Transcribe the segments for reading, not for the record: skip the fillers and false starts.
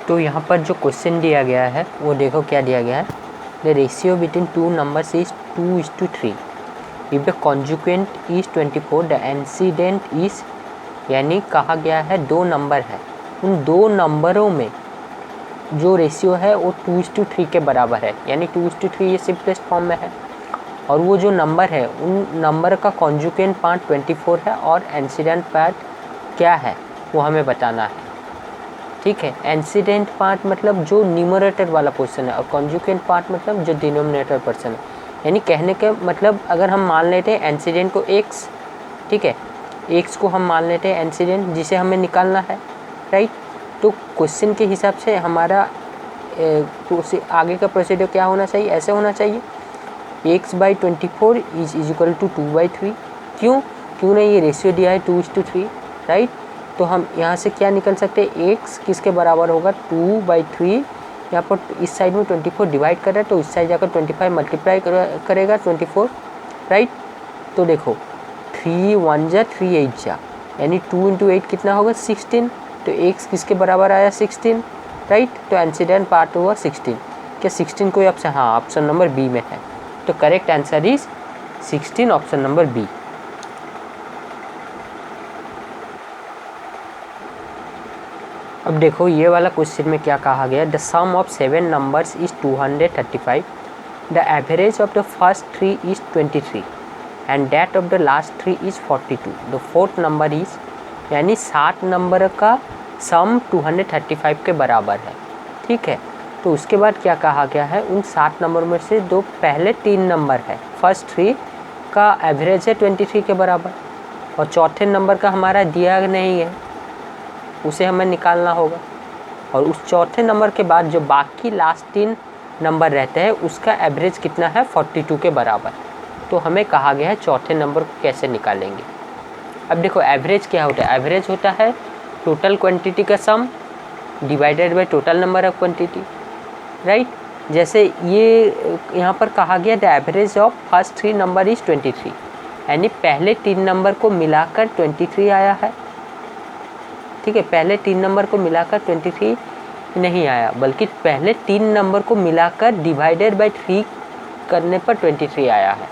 तो यहाँ पर जो क्वेश्चन दिया गया है वो देखो क्या दिया गया है। The ratio between two numbers is 2:3। If the consequent is 24 the antecedent is, यानी कहा गया है दो नंबर है, उन दो नंबरों में जो रेशियो है वो 2:3 के बराबर है, यानी 2:3 ये सिंपलेस्ट फॉर्म में है। और वो जो नंबर है उन नंबर का कॉन्जुकेंट पार्ट 24 है और एंसीडेंट पार्ट क्या है वो हमें बताना है। ठीक है, एंसीडेंट पार्ट मतलब जो न्यूमरेटर वाला पोर्शन है और कॉन्जुकेंट पार्ट मतलब जो डिनोमिनेटर पोर्शन है। यानी कहने के मतलब अगर हम मान लेते हैं एंसीडेंट को x, ठीक है, x को हम मान लेते हैं एंसीडेंट जिसे हमें निकालना है, राइट। तो क्वेश्चन के हिसाब से हमारा आगे का प्रोसीजर क्या होना चाहिए, ऐसे होना चाहिए x/24 इज इक्वल टू 2/3। क्यों नहीं, ये रेशियो दिया है 2:3, राइट। तो हम यहाँ से क्या निकल सकते हैं, x किसके बराबर होगा 2/3। यहाँ पर इस साइड में 24 डिवाइड कर रहा है तो इस साइड जाकर 25 मल्टीप्लाई करेगा 24, राइट। तो देखो 3 1 जा 3 8 जा, यानी 2 × 8 कितना होगा 16। तो x किसके बराबर आया 16, राइट। तो एंसीडेंट पार्ट हुआ 16। क्या 16 कोई ऑप्शन, हाँ ऑप्शन नंबर बी में है। तो correct answer is 16, option number B. अब देखो ये वाला क्वेश्चन में क्या कहा गया, the sum of 7 numbers is 235, the average of the first 3 is 23 and that of the last 3 is 42, the fourth number is, यानी 7 नंबर का सम 235 के बराबर है। ठीक है, तो उसके बाद क्या कहा गया है, उन 7 नंबर में से दो पहले 3 नंबर है, फर्स्ट 3 का एवरेज है 23 के बराबर और चौथे नंबर का हमारा दिया नहीं है, उसे हमें निकालना होगा। और उस चौथे नंबर के बाद जो बाकी लास्ट 3 नंबर रहते हैं उसका एवरेज कितना है 42 के बराबर। तो हमें कहा गया है चौथे नंबर को कैसे निकालेंगे। अब देखो एवरेज क्या होता है, एवरेज होता है टोटल क्वांटिटी का सम divided by total number of quantity, right. जैसे ये यहाँ पर कहा गया the average of first 3 number is 23, यानी पहले 3 नंबर को मिलाकर 23 आया है। ठीक है, पहले 3 नंबर को मिलाकर 23 नहीं आया, बल्कि पहले 3 नंबर को मिलाकर डिवाइडेड बाय 3 करने पर 23 आया है।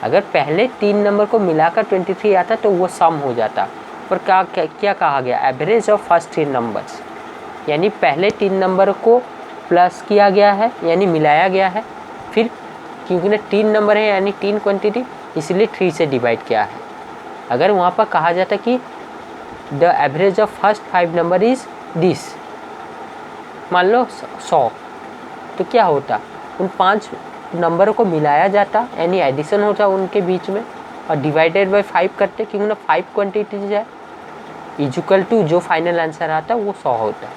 अगर पहले 3 नंबर को मिलाकर 23 आता तो वो सम हो जाता, पर क्या कहा गया, एवरेज ऑफ फर्स्ट 3 नंबर्स, यानी पहले 3 नंबर को प्लस किया गया है, यानी मिलाया गया है, फिर क्योंकि ना 3 नंबर है यानी 3 क्वांटिटी, इसलिए 3 से डिवाइड किया है। अगर वहाँ पर कहा जाता कि the average of first 5 number is this, मान लो 100, तो क्या होता, उन 5 नंबरों को मिलाया जाता, यानी एडिशन होता उनके बीच में और डिवाइडेड बाय 5 करते, क्योंकि ना 5 क्वांटिटीज है, इक्वल टू जो फाइनल आंसर आता वो 100 होता।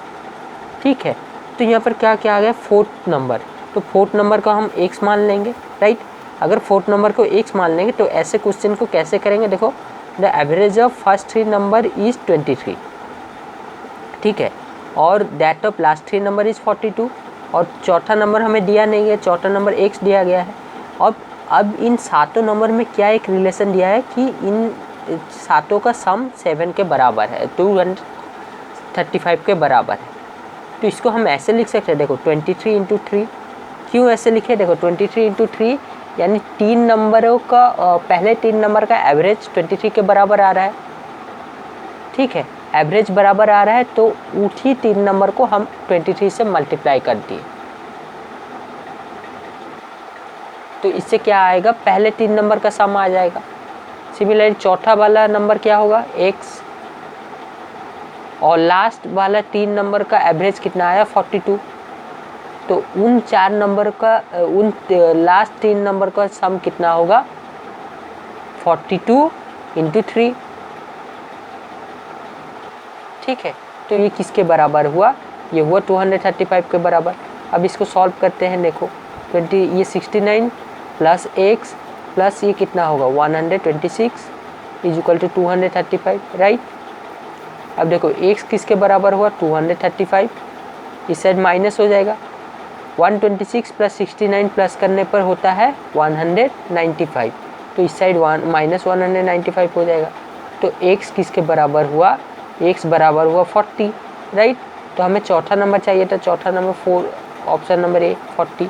ठीक है, तो यहाँ पर क्या क्या आ गया, फोर्थ नंबर, तो फोर्थ नंबर का हम x मान लेंगे, राइट। अगर फोर्थ नंबर को x मान लेंगे तो ऐसे क्वेश्चन को कैसे करेंगे, देखो the average of first 3 number is 23, ठीक है, और that of last 3 number is 42, और चौथा नंबर हमें दिया नहीं है, चौथा नंबर x दिया गया है। अब इन सातों नंबर में क्या एक रिलेशन दिया है कि इन सातों का सम 7 के बराबर है, 235 के बराबर है। तो इसको हम ऐसे लिख सकते हैं, देखो 23 × 3। क्यों ऐसे लिखे, देखो 23 × 3 यानी 3 नंबरों का पहले 3 नंबर का एवरेज 23 के बराबर आ रहा है। ठीक है, एवरेज बराबर आ रहा है तो उसी 3 नंबर को हम 23 से मल्टीप्लाई कर दिए, तो इससे क्या आएगा, पहले 3 नंबर का सम आ जाएगा। सिमिलरली चौथा वाला नंबर क्या होगा x, और लास्ट वाला 3 नंबर का एवरेज कितना आया 42, तो उन 4 नंबर का उन लास्ट 3 नंबर का सम कितना होगा 42 × 3। ठीक है, तो ये किसके बराबर हुआ, ये हुआ 235 के बराबर। अब इसको सॉल्व करते हैं, देखो 20 ये 69 प्लस x प्लस ये कितना होगा 126 इज इक्वल टू 235, राइट। अब देखो x किसके बराबर हुआ 235, इस साइड माइनस हो जाएगा, 126 प्लस 69 प्लस करने पर होता है 195, तो इस साइड माइनस 195 हो जाएगा। तो x किसके बराबर हुआ, x बराबर हुआ 40, राइट। तो हमें चौथा नंबर चाहिए था, चौथा नंबर 4, ऑप्शन नंबर ए 40।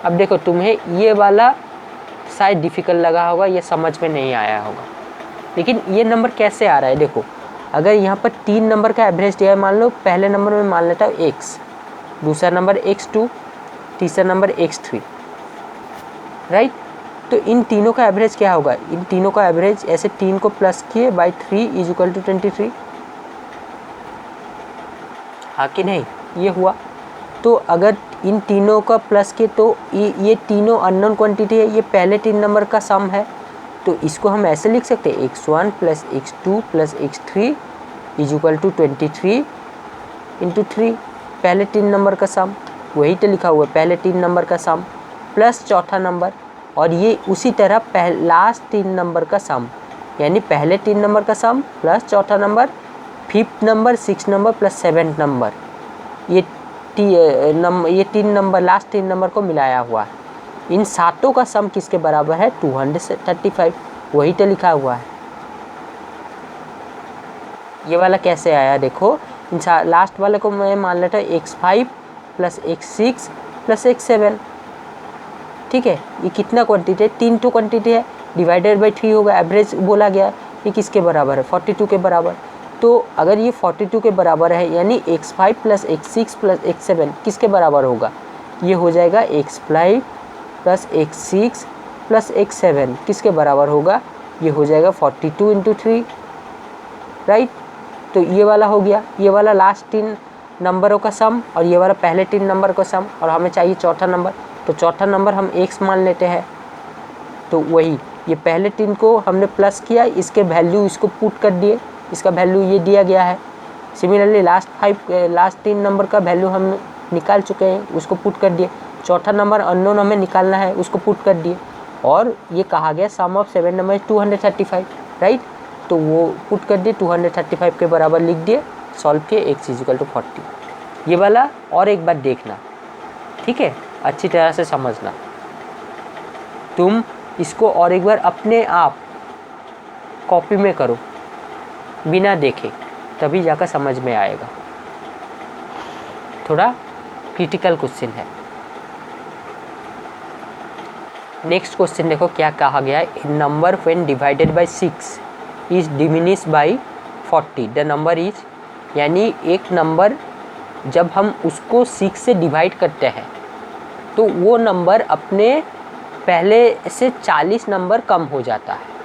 अब देखो तुम्हें ये वाला शायद डिफ़िकल्ट लगा होगा, ये समझ में नहीं आया होगा, लेकिन ये नंबर कैसे आ रहा है देखो। अगर यहाँ पर 3 नंबर का एवरेज दिया है, मान लो पहले नंबर में मान लेता हूँ x, दूसरा नंबर x2, तीसरा नंबर x3, राइट। तो इन तीनों का एवरेज क्या होगा, इन तीनों का एवरेज ऐसे 3 को प्लस किए बाई 3 इज इक्वल टू 23, हाँ कि नहीं, ये हुआ। तो अगर इन तीनों का प्लस किए तो ये तीनों अननोन क्वांटिटी है, ये पहले 3 नंबर का सम है, तो इसको हम ऐसे लिख सकते हैं x1 plus x2 plus x3 is equal to 23 into 3, पहले 3 नंबर का सम, वही तो लिखा हुआ है पहले 3 नंबर का सम प्लस चौथा नंबर, और ये उसी तरह लास्ट 3 नंबर का सम, यानी पहले 3 नंबर का सम प्लस चौथा number, 5th number, 6th number plus 7th number, ये 3 नंबर लास्ट 3 नंबर को मिलाया हुआ है। इन सातों का सम किसके बराबर है, 235, वही तो लिखा हुआ है। ये वाला कैसे आया देखो, इन लास्ट वाले को मैं मान लेता हूँ x5 plus x6 plus x7, ठीक है। ये कितना क्वांटिटी है, 3 तो क्वांटिटी है, डिवाइडेड बाई 3 होगा, एवरेज बोला गया, ये किसके बराबर है, 42 के बराबर। तो अगर ये 42 के बराबर है, यानी x5 plus x6 plus x7 किसके बराबर होगा, ये हो जाएगा x5 plus x6 plus x7 किसके बराबर होगा, ये हो जाएगा 42 इंटू 3, राइट। तो ये वाला हो गया, ये वाला लास्ट 3 नंबरों का सम, और ये वाला पहले 3 नंबर का सम, और हमें चाहिए चौथा नंबर, तो चौथा नंबर हम x मान लेते हैं। तो वही ये पहले 3 को हमने प्लस किया, इसके वैल्यू इसको पुट कर दिए, इसका वैल्यू ये दिया गया है। सिमिलरली लास्ट 3 नंबर का वैल्यू हम निकाल चुके हैं, उसको पुट कर दिए। चौथा नंबर अननोन हमें निकालना है, उसको पुट कर दिए, और ये कहा गया सम ऑफ 7 नंबर 235, राइट। तो वो पुट कर दिए, 235 के बराबर लिख दिए, सॉल्व किए, x इज इक्वल टू 40। ये वाला और एक बार देखना, ठीक है, अच्छी तरह से समझना। तुम इसको और एक बार अपने आप कॉपी में करो, बिना देखे, तभी जाकर समझ में आएगा। थोड़ा क्रिटिकल क्वेश्चन है। नेक्स्ट क्वेश्चन देखो क्या कहा गया है, number when divided by 6 is diminish by 40 the number is, यानी एक नंबर जब हम उसको 6 से डिवाइड करते हैं तो वो नंबर अपने पहले से 40 नंबर कम हो जाता है।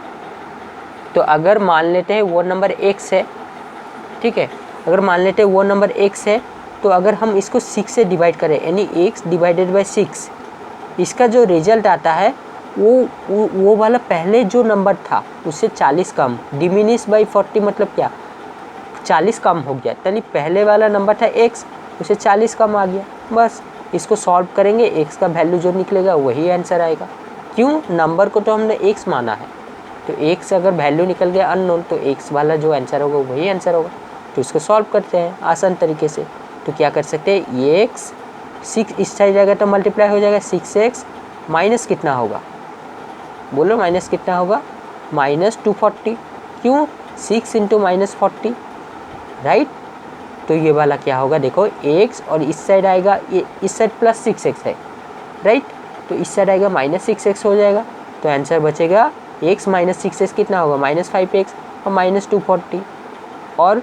तो अगर मान लेते हैं वो नंबर x है, ठीक है, अगर मान लेते हैं वो नंबर x है, तो अगर हम इसको 6 से डिवाइड करें, यानी x डिवाइडेड बाय 6, इसका जो रिजल्ट आता है वो वाला पहले जो नंबर था उससे 40 कम, डिमिनिश बाय 40 मतलब क्या, 40 कम हो गया, यानी पहले वाला नंबर था x, उसे 40 कम आ गया। बस इसको सॉल्व करेंगे, x का वैल्यू जो निकलेगा वही आंसर आएगा। क्यों, नंबर को तो हमने x माना है, तो x अगर वैल्यू निकल गया अननोन, तो x वाला जो आंसर होगा वही आंसर होगा। तो इसको सॉल्व करते हैं आसान तरीके से। तो क्या कर सकते हैं, ये x 6 इस साइड जाएगा तो मल्टीप्लाई हो जाएगा, 6x माइनस कितना होगा, बोलो माइनस कितना होगा, माइनस 240। क्यों, 6 इंटू माइनस 40, राइट। तो ये वाला क्या होगा देखो, x और इस साइड आएगा, ये इस साइड प्लस 6x है, राइट, तो इस साइड आएगा माइनस 6x हो जाएगा। तो आंसर बचेगा x माइनस 6x कितना होगा, माइनस 5x और माइनस 240। और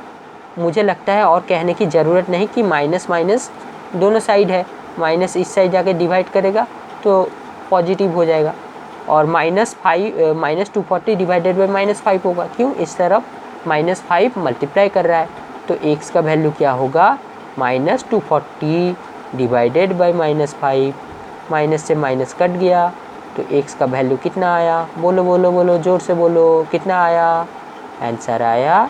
मुझे लगता है और कहने की ज़रूरत नहीं कि माइनस माइनस दोनों साइड है, माइनस इस साइड जाके डिवाइड करेगा तो पॉजिटिव हो जाएगा, और माइनस 240 डिवाइडेड बाई माइनस 5 होगा। क्यों, इस तरफ माइनस 5 मल्टीप्लाई कर रहा है, तो x का वैल्यू क्या होगा, minus 240 divided by minus 5, minus से माइनस कट गया, तो x का वैल्यू कितना आया, बोलो बोलो बोलो जोर से बोलो, कितना आया, आंसर आया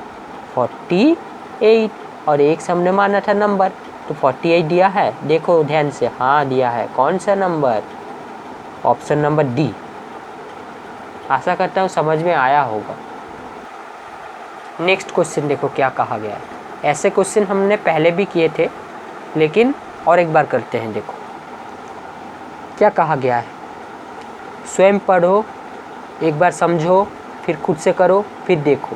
48। और x हमने माना था नंबर, तो 48 दिया है, देखो ध्यान से, हाँ दिया है, कौन सा नंबर, ऑप्शन नंबर डी। आशा करता हूँ समझ में आया होगा। नेक्स्ट क्वेश्चन देखो क्या कहा गया है। ऐसे क्वेश्चन हमने पहले भी किए थे, लेकिन और एक बार करते हैं। देखो क्या कहा गया है, स्वयं पढ़ो, एक बार समझो, फिर खुद से करो, फिर देखो,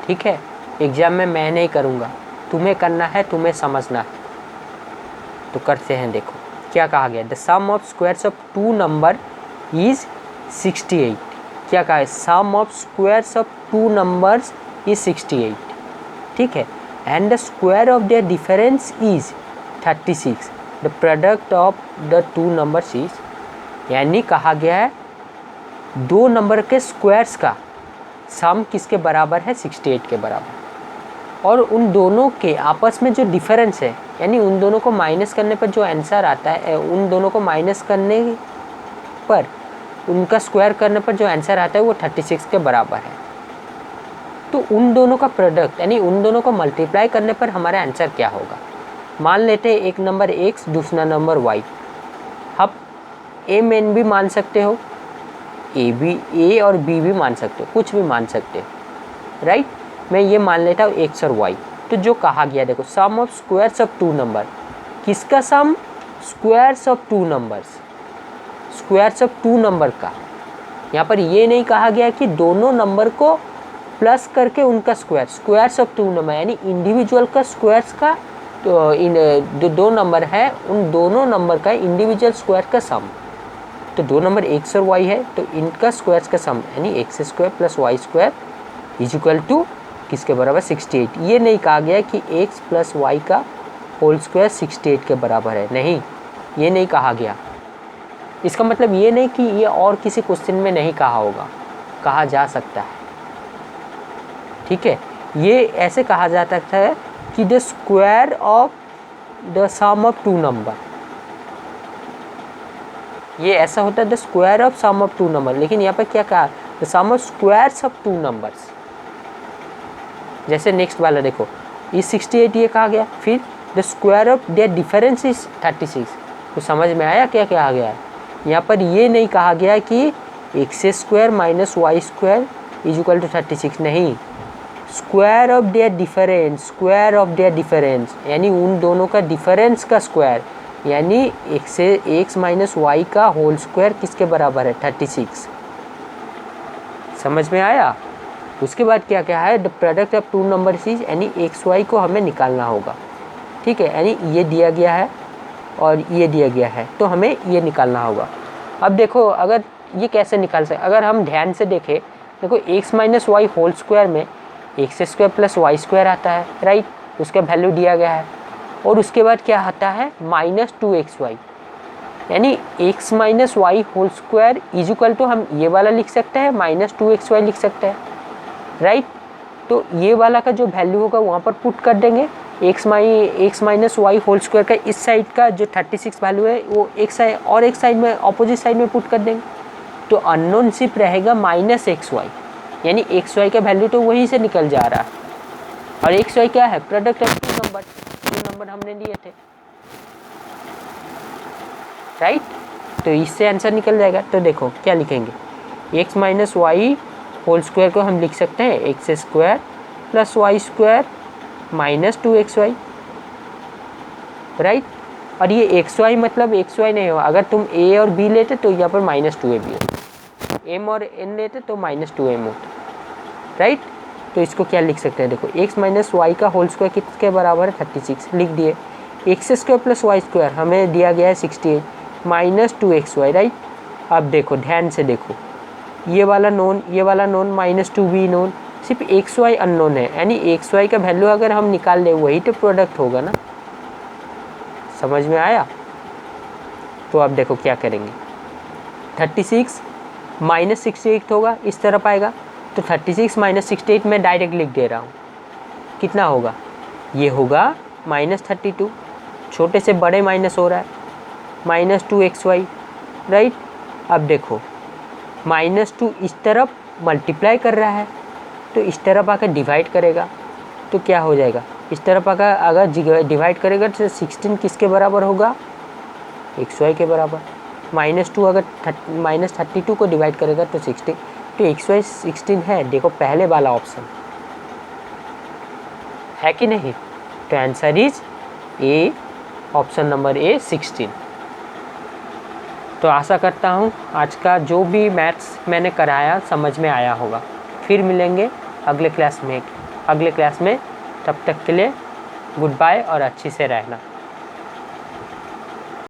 ठीक है। एग्ज़ाम में मैं नहीं करूँगा, तुम्हें करना है, तुम्हें समझना है। तो करते हैं, देखो क्या कहा गया, the sum of squares of two number is 68। क्या कहा है, sum of squares of two numbers is 68, ठीक है। And the square of their difference is 36, the product of the two numbers is, यानी कहा गया है दो नंबर के स्क्वायर्स का सम किसके बराबर है, 68 के बराबर। और उन दोनों के आपस में जो डिफरेंस है, यानी उन दोनों को माइनस करने पर जो आंसर आता है, उन दोनों को माइनस करने पर उनका स्क्वायर करने पर जो आंसर आता है वो 36 के बराबर है। तो उन दोनों का प्रोडक्ट यानी उन दोनों को मल्टीप्लाई करने पर हमारा आंसर क्या होगा। मान लेते हैं एक नंबर x, दूसरा नंबर y। आप a मेन भी मान सकते हो, a और b भी मान सकते हो, कुछ भी मान सकते हो, राइट। मैं ये मान लेता हूँ x और y। तो जो कहा गया, देखो sum of squares of two number, किसका sum, squares of two numbers, squares of two number का। यहाँ पर ये नहीं कहा गया कि दोनों नंबर को प्लस करके उनका square, squares of two number यानी इंडिविजुअल का स्क्वायर्स का, तो जो दो नंबर है उन दोनों नंबर का इंडिविजुअल स्क्वायर का सम। तो दो नंबर x और y है, तो इनका स्क्वायर्स का सम यानी X square plus Y square is equal to किसके बराबर, 68। ये नहीं कहा गया कि x प्लस वाई का होल स्क्वायर 68 के बराबर है, नहीं, ये नहीं कहा गया। इसका मतलब ये नहीं कि ये और किसी क्वेश्चन में नहीं कहा होगा, कहा जा सकता है, ठीक है। ये ऐसे कहा जा सकता है कि the square of the sum of two number, ये ऐसा होता है the square of sum of two number. लेकिन यहाँ पर क्या कहा, the sum of squares of two numbers. जैसे नेक्स्ट वाला देखो, ये 68 ये कहा गया, फिर the square of their difference is 36। तो समझ में आया क्या क्या आ गया है। यहाँ पर ये नहीं कहा गया कि X square minus Y square is equal to 36, नहीं, square of their difference, square of their difference यानी उन दोनों का डिफरेंस का स्क्वायर, यानी एक्स माइनस वाई का होल स्क्वायर किसके बराबर है, 36। समझ में आया। उसके बाद क्या क्या है, the product of two number is, यानी एक्स वाई को हमें निकालना होगा, ठीक है। यानी ये दिया गया है और ये दिया गया है, तो हमें ये निकालना होगा। अब देखो अगर ये कैसे निकाल सकते, अगर हम ध्यान से देखें, देखो x minus Y whole square में x square plus Y square आता है, राइट, उसका वैल्यू दिया गया है। और उसके बाद क्या आता है, माइनस 2xy, यानी x minus Y whole square is equal to, हम ये वाला लिख सकते हैं माइनस 2xy लिख सकते हैं, राइट। तो ये वाला का जो वैल्यू होगा वहाँ पर पुट कर देंगे, X minus Y whole square का इस साइड का जो 36 वैल्यू है वो एक साइड और एक साइड में ऑपोजिट साइड में पुट कर देंगे। तो अननोन सिर्फ रहेगा माइनस एक्स वाई, यानी एक्स वाई का वैल्यू तो वहीं से निकल जा रहा है। और एक्स वाई क्या है, प्रोडक्ट ऑफ टू नंबर हमने लिए थे, राइट। तो इससे आंसर निकल जाएगा। तो देखो क्या लिखेंगे, X minus Y whole square को हम लिख सकते हैं X square plus Y square minus 2xy, right. और ये एक्स वाई मतलब एक्स वाई नहीं हो, अगर तुम a और b लेते तो यहाँ पर माइनस 2ab होता, m और n लेते तो माइनस 2m होता, राइट। तो इसको क्या लिख सकते हैं, देखो x माइनस वाई का होल स्क्वायर किसके बराबर है, 36 लिख दिए। X square plus Y square हमें दिया गया है 68 माइनस 2xy, राइट। अब देखो ध्यान से देखो, ये वाला नोन माइनस 2b नोन, सिर्फ एक्स वाई अननोन है, यानी एक्स वाई का वैल्यू अगर हम निकाल लें वही तो प्रोडक्ट होगा ना। समझ में आया। तो अब देखो क्या करेंगे, 36 माइनस 68 होगा, इस तरफ आएगा। तो 36 माइनस 68 मैं डायरेक्ट लिख दे रहा हूँ, कितना होगा, ये होगा माइनस 32, छोटे से बड़े माइनस हो रहा है, माइनस 2xy, राइट। अब देखो माइनस 2 इस तरफ मल्टीप्लाई कर रहा है, तो इस तरफ आकर डिवाइड करेगा तो क्या हो जाएगा, इस तरफ आकर अगर डिवाइड करेगा तो 16 किसके बराबर होगा, xy के बराबर। माइनस 2 अगर माइनस 32 को डिवाइड करेगा तो 16, तो xy 16 है। देखो पहले वाला ऑप्शन है कि नहीं, तो answer is a, option number A 16। तो आशा करता हूँ आज का जो भी मैथ्स मैंने कराया समझ में आया होगा। फिर मिलेंगे अगले क्लास में। तब तक के लिए गुड बाय और अच्छी से रहना।